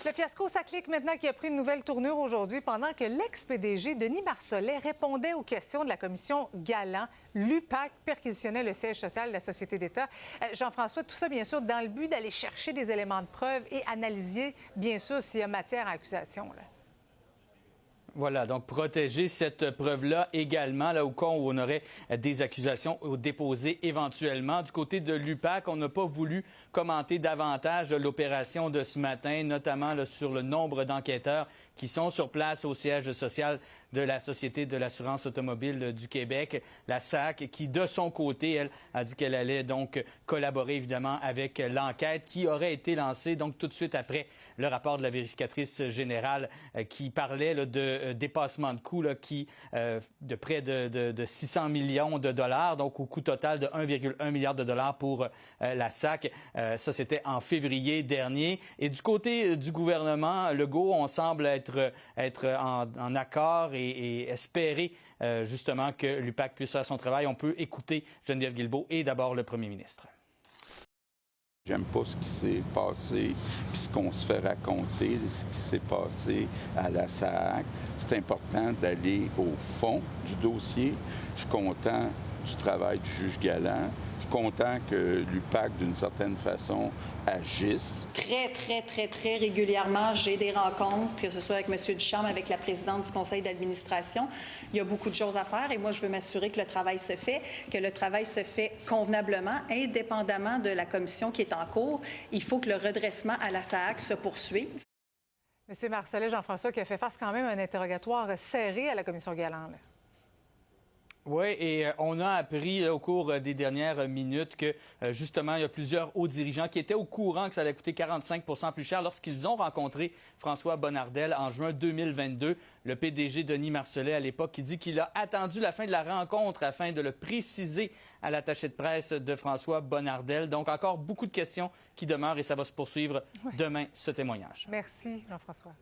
Le fiasco, ça clique maintenant qui a pris une nouvelle tournure aujourd'hui pendant que l'ex-PDG Denis Marcellet répondait aux questions de la commission Galland. L'UPAC perquisitionnait le siège social de la Société d'État. Jean-François, tout ça, bien sûr, dans le but d'aller chercher des éléments de preuve et analyser, bien sûr, s'il y a matière à accusation, là. Voilà, donc protéger cette preuve-là également, là, au cas où on aurait des accusations déposées éventuellement. Du côté de l'UPAC, on n'a pas voulu commenter davantage l'opération de ce matin, notamment là, sur le nombre d'enquêteurs qui sont sur place au siège social de la Société de l'assurance automobile du Québec, la SAC, qui, de son côté, elle, a dit qu'elle allait donc collaborer, évidemment, avec l'enquête qui aurait été lancée, donc, tout de suite après le rapport de la vérificatrice générale qui parlait là, de dépassement de coûts là, de près de 600 millions de dollars, donc au coût total de 1,1 milliard de dollars pour la SAC. Ça, c'était en février dernier. Et du côté du gouvernement Legault, on semble être en accord et espérer justement que l'UPAC puisse faire son travail. On peut écouter Geneviève Guilbeault et d'abord le premier ministre. J'aime pas ce qui s'est passé, puis ce qu'on se fait raconter, ce qui s'est passé à la SAC. C'est important d'aller au fond du dossier. Je suis content du travail du juge Galland. Je suis content que l'UPAC, d'une certaine façon, agisse. Très régulièrement, j'ai des rencontres, que ce soit avec M. Ducharme, avec la présidente du conseil d'administration. Il y a beaucoup de choses à faire et moi, je veux m'assurer que le travail se fait, convenablement, indépendamment de la commission qui est en cours. Il faut que le redressement à la SAAC se poursuive. M. Marcellet, Jean-François, qui a fait face quand même à un interrogatoire serré à la commission Galland, là. Oui, et on a appris au cours des dernières minutes que, justement, il y a plusieurs hauts dirigeants qui étaient au courant que ça allait coûter 45 % plus cher lorsqu'ils ont rencontré François Bonnardel en juin 2022. Le PDG Denis Marcellet, à l'époque, qui dit qu'il a attendu la fin de la rencontre afin de le préciser à l'attaché de presse de François Bonnardel. Donc, encore beaucoup de questions qui demeurent et ça va se poursuivre demain, ce témoignage. Merci, Jean-François.